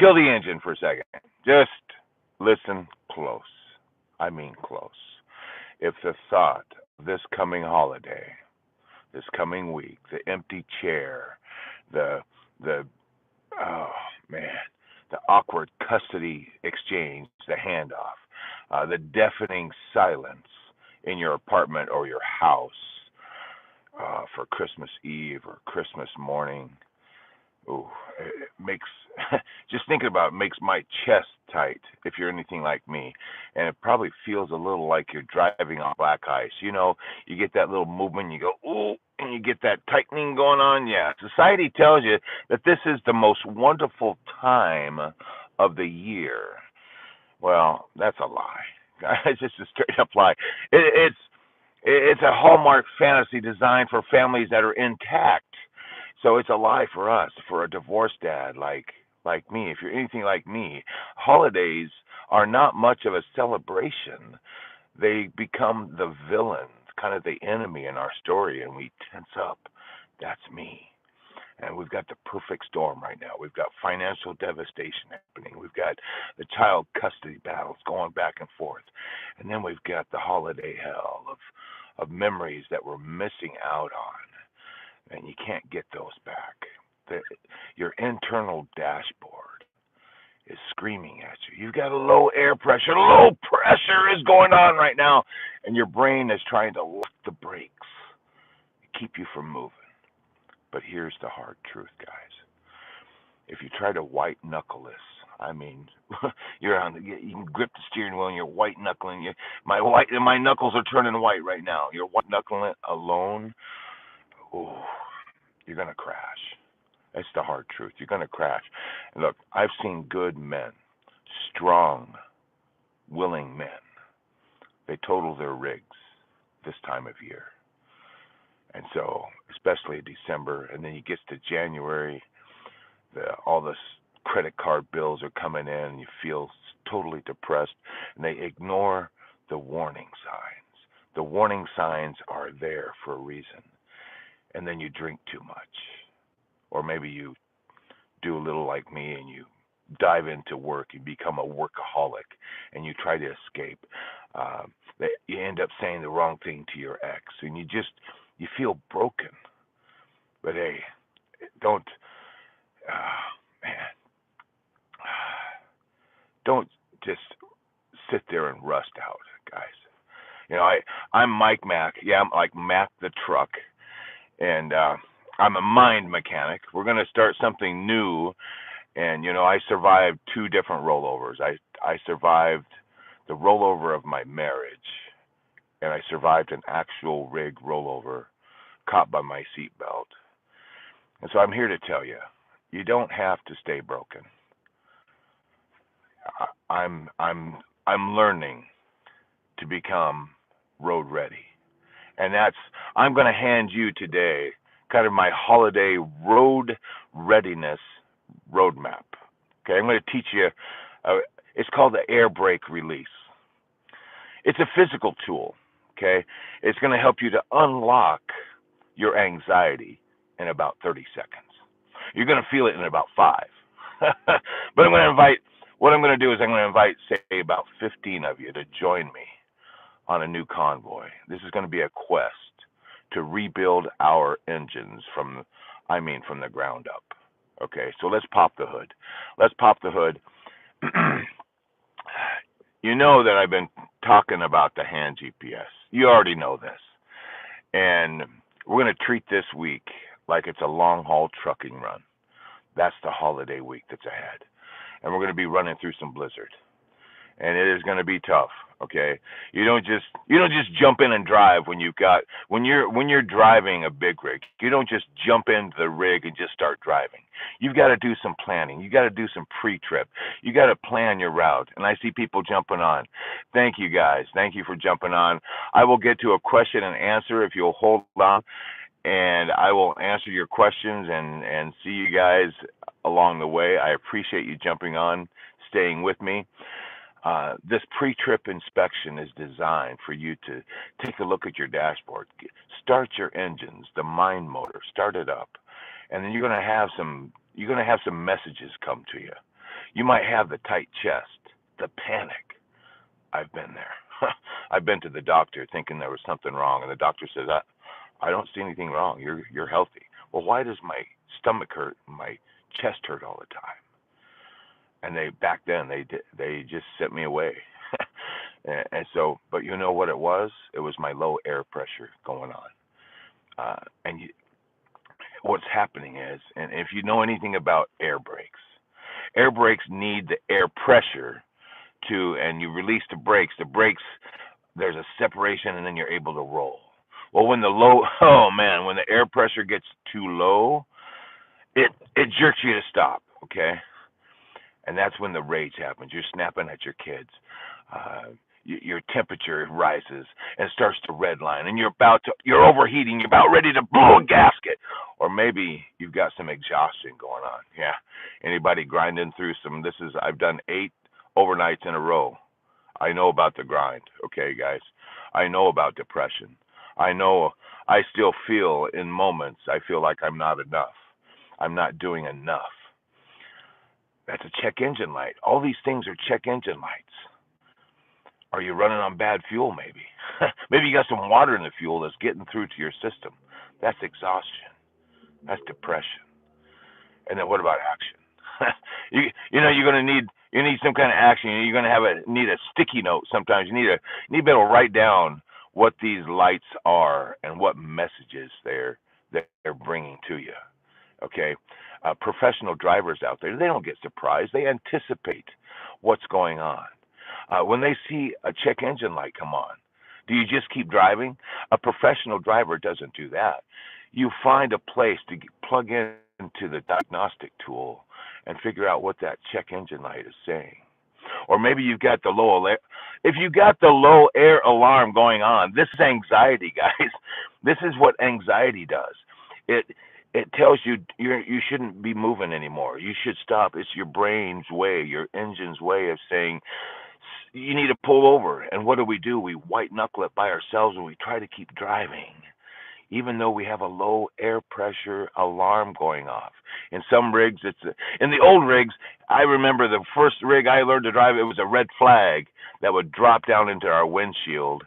kill the engine for a second. Just listen close. I mean close. If the thought of this coming holiday, this coming week, the empty chair, the the oh man, the awkward custody exchange, the handoff, the deafening silence in your apartment or your house for Christmas Eve or Christmas morning. Ooh, it makes just thinking about it makes my chest tight if you're anything like me, and it probably feels a little like you're driving on black ice. You know, you get that little movement, you go ooh, and you get that tightening going on. Yeah, society tells you that this is the most wonderful time of the year. Well, that's a lie. It's just a straight up lie. It's a Hallmark fantasy designed for families that are intact. So it's a lie for us, for a divorced dad like me. If you're anything like me, holidays are not much of a celebration. They become the villain, kind of the enemy in our story, and we tense up. That's me. And we've got the perfect storm right now. We've got financial devastation happening. We've got the child custody battles going back and forth. And then we've got the holiday hell of memories that we're missing out on. And you can't get those back. Your internal dashboard is screaming at you. You've got a low air pressure. Low pressure is going on right now. And your brain is trying to lock the brakes, keep you from moving. But here's the hard truth, guys. If you try to white knuckle this, I mean, you can grip the steering wheel and you're white knuckling. My knuckles are turning white right now. You're white knuckling it alone. Ooh, you're gonna crash. That's the hard truth. You're gonna crash. And look, I've seen good men, strong, willing men. They total their rigs this time of year. And so, especially December, and then you get to January, all the credit card bills are coming in, and you feel totally depressed, and they ignore the warning signs. The warning signs are there for a reason. And then you drink too much. Or maybe you do a little like me and you dive into work, you become a workaholic, and you try to escape. You end up saying the wrong thing to your ex, and you feel broken. But hey, don't, man, don't just sit there and rust out, guys. You know, I'm Mike Mack. Yeah, I'm like Mack the truck, and I'm a mind mechanic. We're going to start something new, and you know, I survived 2 different rollovers. I survived the rollover of my marriage, and I survived an actual rig rollover caught by my seatbelt. And so I'm here to tell you, you don't have to stay broken. I'm learning to become road ready. And I'm going to hand you today kind of my holiday road readiness roadmap. Okay, I'm going to teach you, it's called the air brake release. It's a physical tool, okay? It's going to help you to unlock your anxiety in about 30 seconds. You're going to feel it in about 5. But what I'm going to do is I'm going to invite, say, about 15 of you to join me on a new convoy. This is going to be a quest to rebuild our engines from the ground up. Okay, so let's pop the hood. Let's pop the hood. You know that I've been talking about the hand GPS. You already know this. And we're going to treat this week like it's a long haul trucking run. That's the holiday week that's ahead. And we're going to be running through some blizzard. And it is going to be tough, okay? You don't just jump in and drive when you're driving a big rig. You don't just jump into the rig and just start driving. You've got to do some planning. You got to do some pre-trip. You got to plan your route. And I see people jumping on. Thank you guys. Thank you for jumping on. I will get to a question and answer if you'll hold on, and I will answer your questions and see you guys along the way. I appreciate you jumping on, staying with me. This pre-trip inspection is designed for you to take a look at your dashboard, start your engines, the mind motor, start it up, and then you're going to have some messages come to you. You might have the tight chest, the panic. I've been there. I've been to the doctor thinking there was something wrong, and the doctor says, I don't see anything wrong. You're healthy. Well, why does my stomach hurt and my chest hurt all the time? And back then they just sent me away. And so, but you know what it was? It was my low air pressure going on. And what's happening is, and if you know anything about air brakes need the air pressure and you release the brakes. The brakes, there's a separation, and then you're able to roll. Well, when when the air pressure gets too low, it jerks you to stop. Okay. And that's when the rage happens. You're snapping at your kids. Your temperature rises and starts to redline, and you're overheating. You're about ready to blow a gasket, or maybe you've got some exhaustion going on. Yeah. Anybody grinding through some? I've done 8 overnights in a row. I know about the grind. Okay, guys. I know about depression. I know. I still feel in moments. I feel like I'm not enough. I'm not doing enough. That's a check engine light. All these things are check engine lights. Are you running on bad fuel, maybe? Maybe you got some water in the fuel that's getting through to your system. That's exhaustion. That's depression. And then what about action? You're going to need some kind of action. You're going to need a sticky note sometimes. You need to be able to write down what these lights are and what messages they're bringing to you. Okay, professional drivers out there, they don't get surprised. They anticipate what's going on. When they see a check engine light come on, do you just keep driving? A professional driver doesn't do that. You find a place to plug into the diagnostic tool and figure out what that check engine light is saying. Or maybe you've got the low air. If you got the low air alarm going on, this is anxiety, guys. This is what anxiety does. It tells you you shouldn't be moving anymore. You should stop. It's your brain's way, your engine's way of saying you need to pull over. And what do? We white knuckle it by ourselves, and we try to keep driving, even though we have a low air pressure alarm going off. In some rigs, in the old rigs. I remember the first rig I learned to drive. It was a red flag that would drop down into our windshield,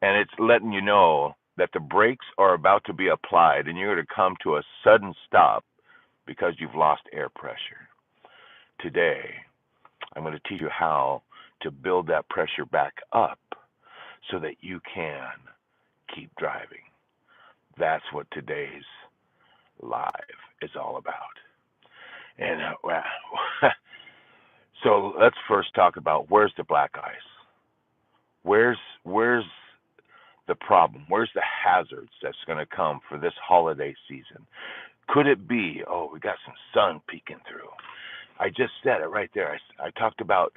and it's letting you know that the brakes are about to be applied, and you're going to come to a sudden stop because you've lost air pressure. Today, I'm going to teach you how to build that pressure back up so that you can keep driving. That's what today's live is all about. And so let's first talk about where's the black ice. Where's the problem? Where's the hazards that's going to come for this holiday season? Could it be, we got some sun peeking through? I just said it right there. I talked about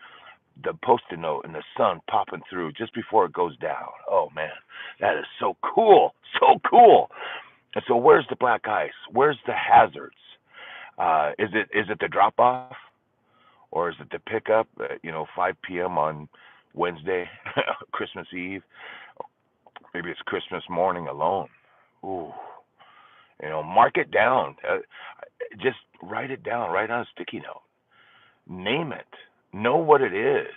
the Post-it note and the sun popping through just before it goes down. Oh, man, that is so cool, so cool. And so where's the black ice? Where's the hazards? Is it the drop-off? Or is it the pickup at 5 p.m. on Wednesday, Christmas Eve? Maybe it's Christmas morning alone. Ooh, mark it down. Just write it down. Write on a sticky note. Name it. Know what it is.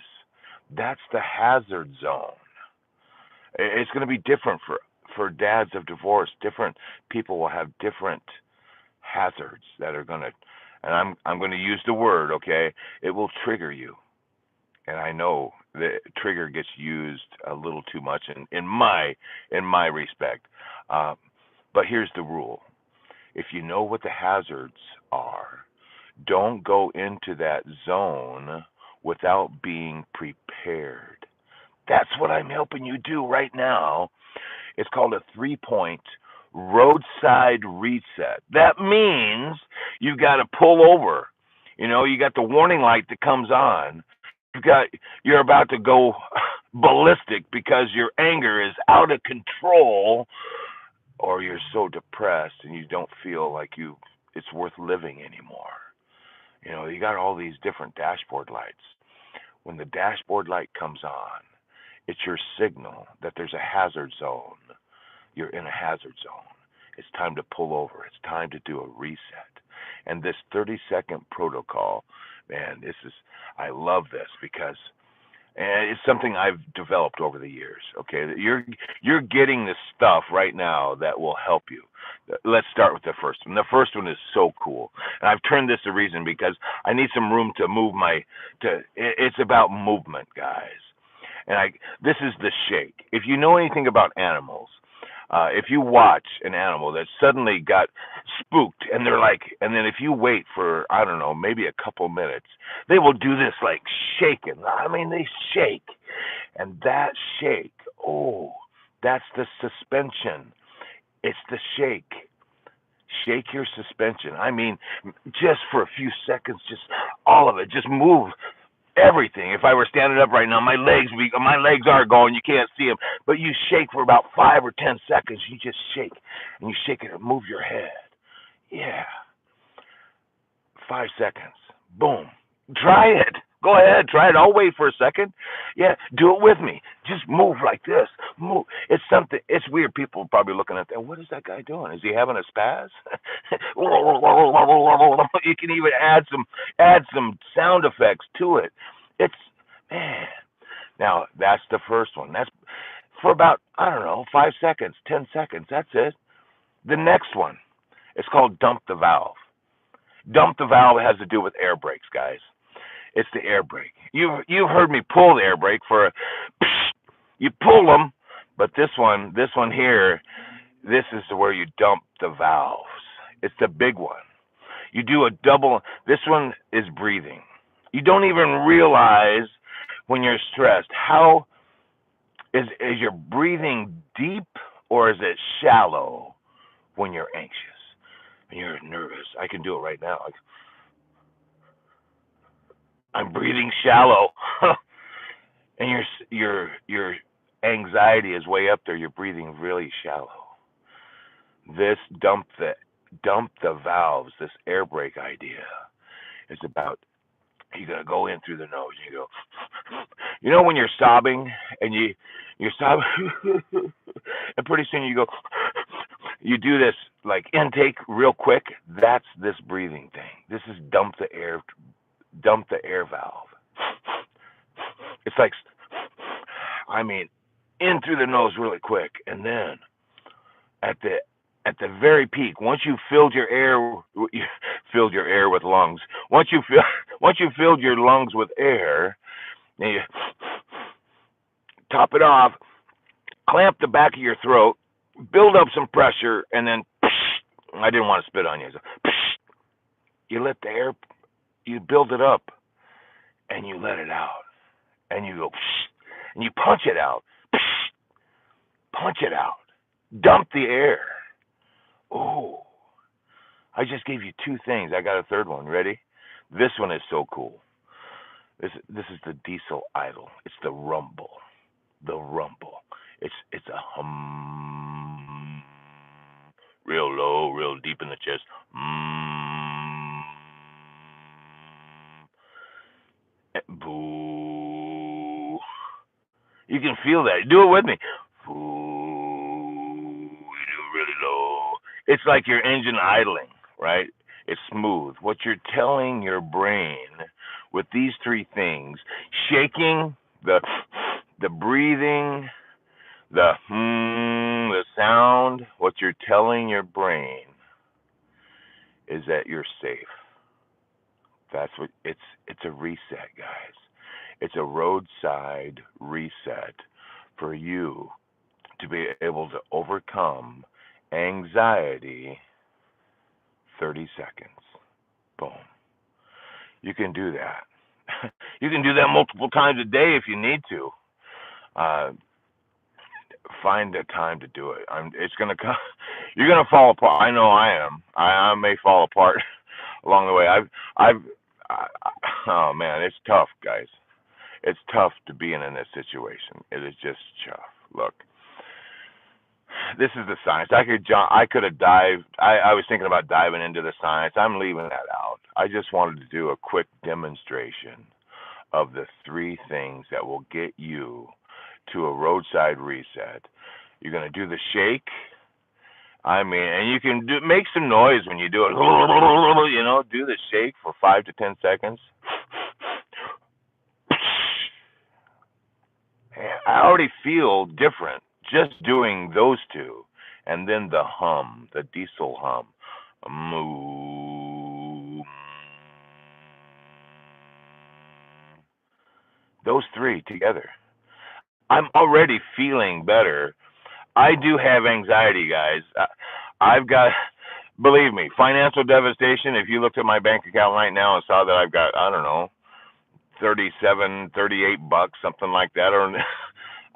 That's the hazard zone. It's going to be different for dads of divorce. Different people will have different hazards that are going to, and I'm going to use the word, okay? It will trigger you. And I know the trigger gets used a little too much in my respect. But here's the rule. If you know what the hazards are, don't go into that zone without being prepared. That's what I'm helping you do right now. It's called a 3-point roadside reset. That means you've got to pull over. You got the warning light that comes on. You're about to go ballistic because your anger is out of control, or you're so depressed and you don't feel like it's worth living anymore. You got all these different dashboard lights. When the dashboard light comes on, it's your signal that there's a hazard zone. You're in a hazard zone. It's time to pull over. It's time to do a reset. And this 30-second protocol Man, I love this because and it's something I've developed over the years. Okay, you're getting this stuff right now that will help you. Let's start with the first one. The first one is so cool, and I've turned this a reason because I need some room to move my. It's about movement, guys, and this is the shake. If you know anything about animals, if you watch an animal that suddenly got spooked and then if you wait for, I don't know, maybe a couple minutes, they will do this like shaking. I mean, they shake. And that shake, oh, that's the suspension. It's the shake. Shake your suspension. I mean, just for a few seconds, just all of it. Just move everything. If I were standing up right now, my legs are going. You can't see them, but you shake for about 5 or 10 seconds. You just shake, and you shake it and move your head. Yeah, 5 seconds. Boom. Try it. Go ahead, try it. I'll wait for a second. Yeah, do it with me. Just move like this. Move. It's something. It's weird. People are probably looking at that. What is that guy doing? Is he having a spaz? You can even add some sound effects to it. It's man. Now that's the first one. That's for about, I don't know, 5 seconds, 10 seconds. That's it. The next one, it's called dump the valve. Dump the valve has to do with air brakes, guys. It's the air brake. You've heard me pull the air brake for a. You pull them, but this one here, this is where you dump the valves. It's the big one. You do a double. This one is breathing. You don't even realize when you're stressed how is your breathing deep or is it shallow when you're anxious and you're nervous. I can do it right now. I'm breathing shallow, and your anxiety is way up there. You're breathing really shallow. This dump the valves. This air brake idea is about you gotta go in through the nose. You go, you know when you're sobbing and you're sobbing, and pretty soon you go, you do this like intake real quick. That's this breathing thing. This is dump the air valve. It's like, I mean, in through the nose really quick, and then at the very peak, once you filled your air with lungs. Once you filled your lungs with air, then you top it off, clamp the back of your throat, build up some pressure, and then I didn't want to spit on you. So, you let the air. You build it up, and you let it out, and you go, and you punch it out, dump the air. Oh, I just gave you 2 things. I got a third one. Ready? This one is so cool. This is the diesel idle. It's the rumble. It's a hum, real low, real deep in the chest. Boo. You can feel that. Do it with me. Boo. You do really low. It's like your engine idling, right? It's smooth. What you're telling your brain with these 3 things, shaking, the breathing, the sound, what you're telling your brain is that you're safe. That's what it's a reset, guys. It's a roadside reset for you to be able to overcome anxiety 30 seconds. Boom. You can do that. You can do that multiple times a day if you need to. Find a time to do it. It's gonna come. You're gonna fall apart. I know I am. I may fall apart along the way. Oh man, it's tough, guys. It's tough to be in this situation. It is just tough. Look, this is the science. I could have dived. I was thinking about diving into the science. I'm leaving that out. I just wanted to do a quick demonstration of the 3 things that will get you to a roadside reset. You're gonna do the shake. I mean, and you can make some noise when you do it. You know, do the shake for 5 to 10 seconds. I already feel different just doing those two. And then the hum, the diesel hum. Moo. Those three together. I'm already feeling better. I do have anxiety, guys. I've got, believe me, financial devastation. If you looked at my bank account right now and saw that I've got, I don't know, 37, 38 bucks, something like that, or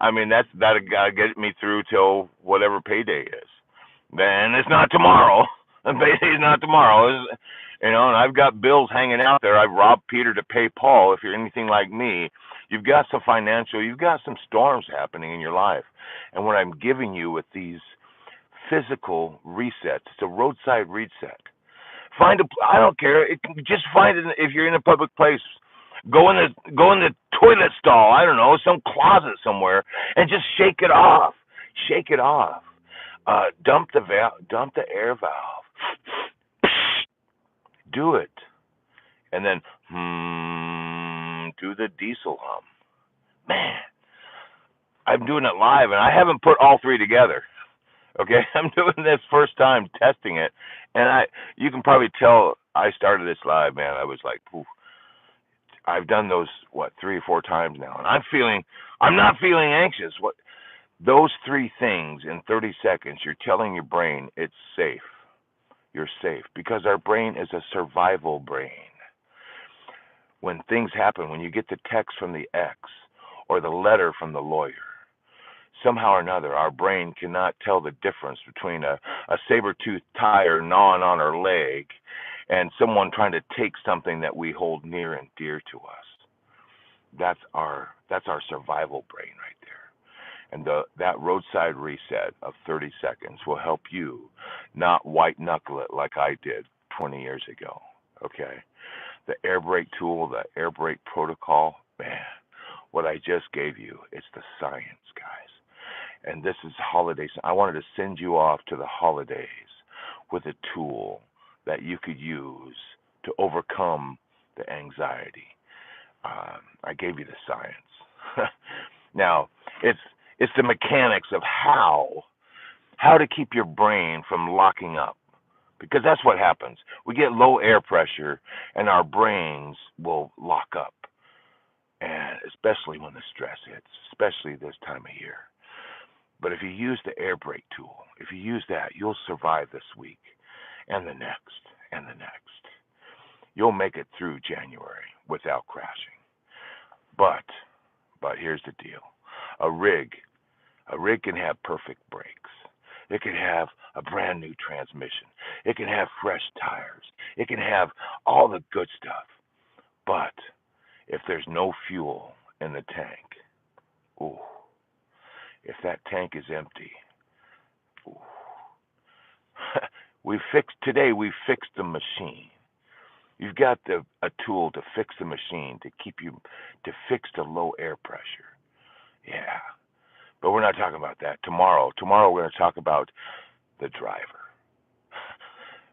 I mean, that'll get me through till whatever payday is. Then it's not tomorrow. The payday's not tomorrow. And I've got bills hanging out there. I've robbed Peter to pay Paul. If you're anything like me, you've got you've got some storms happening in your life. And what I'm giving you with these physical resets, it's a roadside reset. I don't care. Just find it if you're in a public place. Go in the toilet stall. I don't know, some closet somewhere, and just shake it off. Shake it off. Dump the air valve. Do it, and then do the diesel hum. Man, I'm doing it live, and I haven't put all three together. Okay, I'm doing this first time testing it, and you can probably tell I started this live, man. I was like, poof. I've done those 3 or 4 times now, and I'm not feeling anxious. Those three things in 30 seconds, you're telling your brain it's safe. You're safe because our brain is a survival brain. When things happen, when you get the text from the ex or the letter from the lawyer, somehow or another, our brain cannot tell the difference between a saber-toothed tiger gnawing on our leg and someone trying to take something that we hold near and dear to us. That's our survival brain right there. And that roadside reset of 30 seconds will help you not white knuckle it like I did 20 years ago. Okay? The air brake tool, the air brake protocol, man, what I just gave you, it's the science, guys. And this is holidays. I wanted to send you off to the holidays with a tool that you could use to overcome the anxiety. I gave you the science. Now, it's the mechanics of how to keep your brain from locking up, because that's what happens. We get low air pressure, and our brains will lock up, and especially when the stress hits, especially this time of year. But if you use the air brake tool, if you use that, you'll survive this week and the next and the next. You'll make it through January without crashing. But here's the deal. A rig can have perfect brakes. It can have a brand new transmission. It can have fresh tires. It can have all the good stuff. But if there's no fuel in the tank, ooh, if that tank is empty, ooh, we fixed the machine. You've got a tool to fix the machine, to fix the low air pressure. Yeah. But we're not talking about that. Tomorrow we're going to talk about the driver.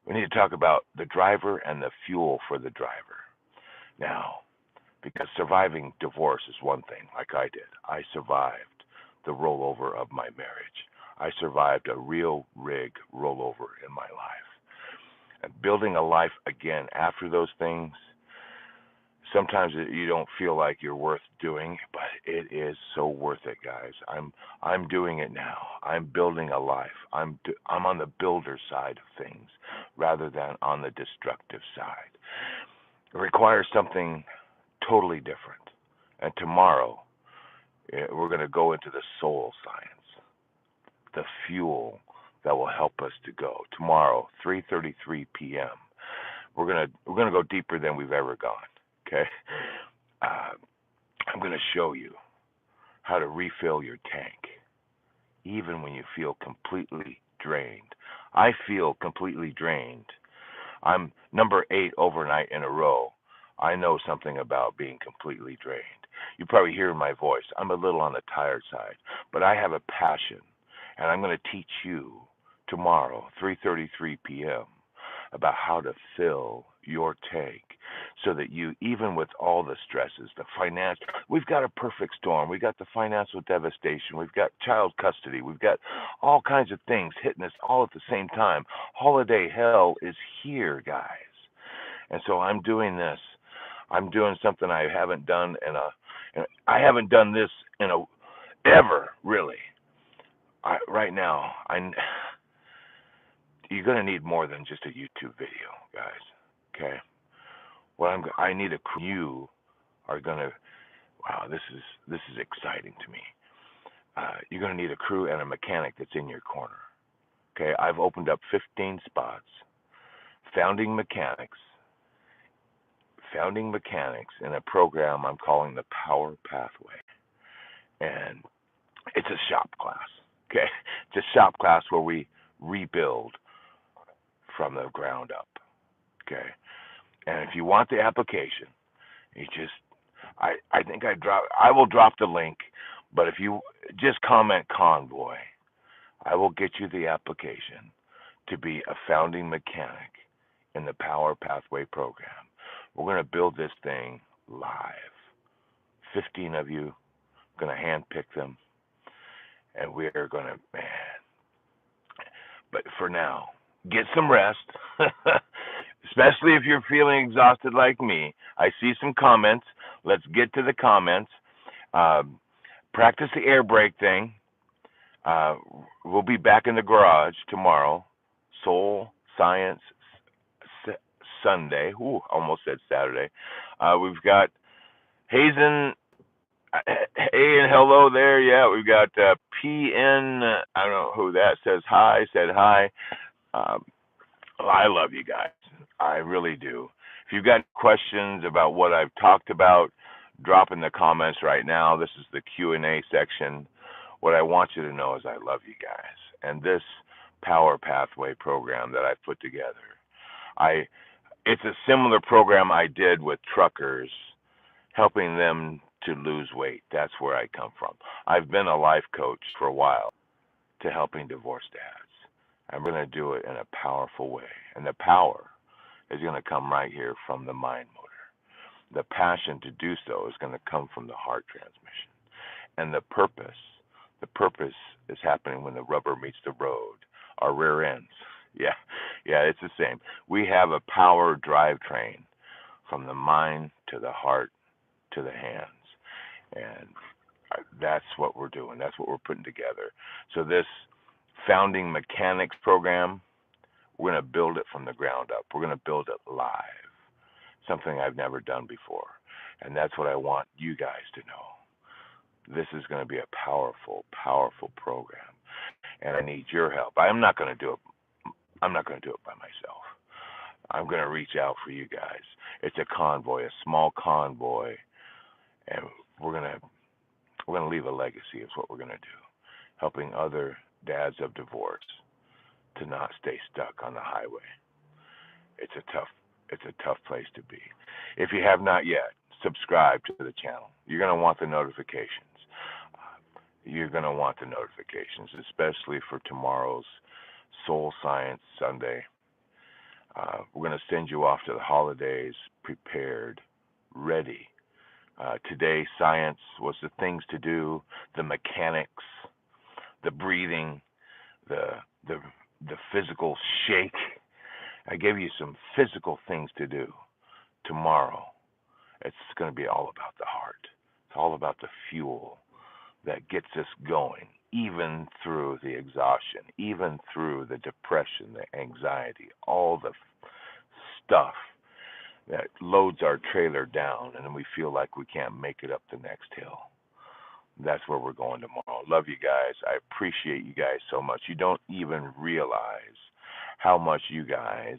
We need to talk about the driver and the fuel for the driver. Now, because surviving divorce is one thing, like I did. I survived the rollover of my marriage. I survived a real rig rollover in my life. And building a life again after those things, sometimes you don't feel like you're worth doing, but it is so worth it, guys. I'm doing it now. I'm building a life. I'm on the builder side of things rather than on the destructive side. It requires something totally different. And tomorrow, we're going to go into the soul science, the fuel that will help us to go. Tomorrow, 3:33 p.m. We're gonna go deeper than we've ever gone. Okay, I'm gonna show you how to refill your tank, even when you feel completely drained. I feel completely drained. I'm number 8 overnight in a row. I know something about being completely drained. You probably hear in my voice, I'm a little on the tired side, but I have a passion, and I'm going to teach you tomorrow, 3:33 p.m., about how to fill your tank so that you, even with all the stresses, the financial, we've got a perfect storm. We've got the financial devastation. We've got child custody. We've got all kinds of things hitting us all at the same time. Holiday hell is here, guys. And so I'm doing this. I'm doing something I haven't done and I haven't done this in a ever really. Right now, you're going to need more than just a YouTube video, guys. Okay. I need a crew. You are going to. Wow, this is exciting to me. You're going to need a crew and a mechanic that's in your corner. Okay. I've opened up 15 spots. Founding mechanics in a program I'm calling the Power Pathway, and it's a shop class. Okay, it's a shop class where we rebuild from the ground up. Okay, and if you want the application, you just I will drop the link, but if you just comment Convoy, I will get you the application to be a founding mechanic in the Power Pathway program. We're going to build this thing live. 15 of you, going to handpick them, and we're going to, man. But for now, get some rest, especially if you're feeling exhausted like me. I see some comments. Let's get to the comments. Practice the air brake thing. We'll be back in the garage tomorrow. Soul Science Sunday. Ooh, almost said Saturday. We've got Hazen. Hey and hello there. Yeah, we've got PN. I don't know who that says hi. Said hi. I love you guys. I really do. If you've got questions about what I've talked about, drop in the comments right now. This is the Q&A section. What I want you to know is I love you guys. And this Power Pathway program that I put together, it's a similar program I did with truckers, helping them to lose weight. That's where I come from. I've been a life coach for a while to helping divorced dads. I'm going to do it in a powerful way. And the power is going to come right here from the mind motor. The passion to do so is going to come from the heart transmission. And the purpose is happening when the rubber meets the road, our rear ends. Yeah, it's the same. We have a power drivetrain from the mind to the heart to the hands. And that's what we're doing. That's what we're putting together. So this Founding Mechanics program, we're going to build it from the ground up. We're going to build it live, something I've never done before. And that's what I want you guys to know. This is going to be a powerful, powerful program. And I need your help. I'm not going to do it by myself. I'm going to reach out for you guys. It's a convoy, a small convoy, and we're going to leave a legacy is what we're going to do, helping other dads of divorce to not stay stuck on the highway. It's a tough place to be. If you have not yet, subscribe to the channel. You're going to want the notifications. Especially for tomorrow's Soul Science Sunday. We're going to send you off to the holidays prepared, ready. Today, science was the things to do, the mechanics, the breathing, the physical shake. I gave you some physical things to do. Tomorrow, it's going to be all about the heart. It's all about the fuel that gets us going, even through the exhaustion, even through the depression, the anxiety, all the stuff that loads our trailer down, and then we feel like we can't make it up the next hill. That's where we're going tomorrow. Love you guys. I appreciate you guys so much. You don't even realize how much you guys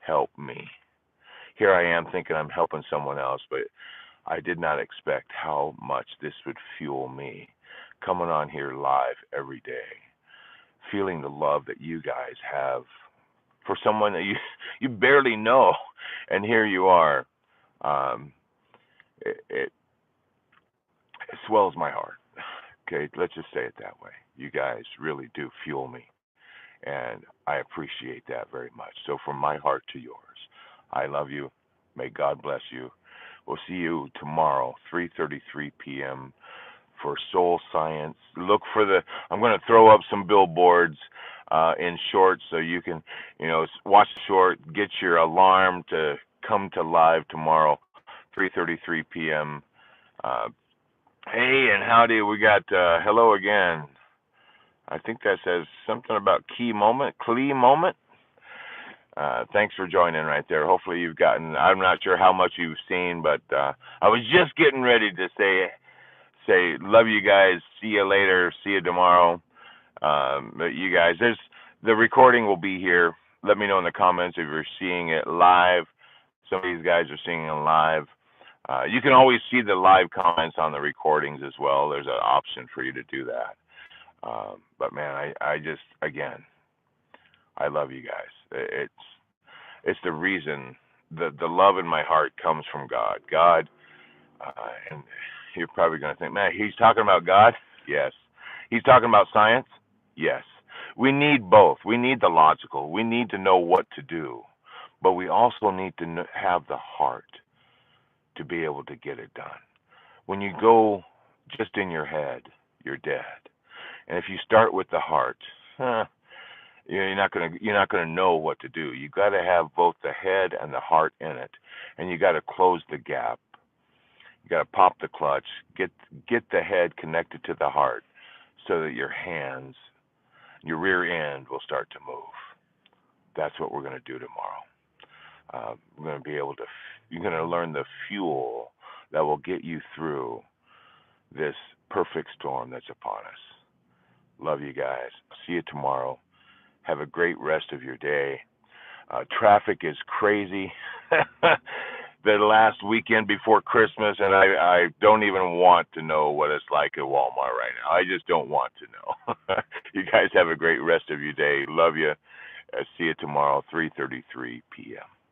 help me. Here I am thinking I'm helping someone else, but I did not expect how much this would fuel me. Coming on here live every day, feeling the love that you guys have for someone that you barely know, and here you are. It swells my heart. Okay, let's just say it that way. You guys really do fuel me, and I appreciate that very much. So from my heart to yours, I love you. May God bless you. We'll see you tomorrow, 3:33 p.m. for Soul Science. Look for I'm going to throw up some billboards in short so you can, watch the short, get your alarm to come to live tomorrow, 3:33 p.m. Uh, hey, and howdy, we got hello again. I think that says something about key moment, Klee moment. Thanks for joining right there. Hopefully you've gotten, I'm not sure how much you've seen, but I was just getting ready to say love you guys, see you later, see you tomorrow. But you guys, the recording will be here. Let me know in the comments if you're seeing it live. Some of these guys are seeing it live. You can always see the live comments on the recordings as well. There's an option for you to do that. But man, I just, again, I love you guys. It's the reason the love in my heart comes from God. God, and you're probably going to think, man, he's talking about God. Yes. He's talking about science. Yes. We need both. We need the logical. We need to know what to do, but we also need to have the heart to be able to get it done. When you go just in your head, you're dead. And if you start with the heart, you're not gonna know what to do. You got to have both the head and the heart in it, and you got to close the gap. You got to pop the clutch, get the head connected to the heart, so that your hands, your rear end will start to move. That's what we're going to do tomorrow. We're going to be able to. You're going to learn the fuel that will get you through this perfect storm that's upon us. Love you guys. See you tomorrow. Have a great rest of your day. Traffic is crazy. The last weekend before Christmas, and I don't even want to know what it's like at Walmart right now. I just don't want to know. You guys have a great rest of your day. Love you. See you tomorrow, 3:33 p.m.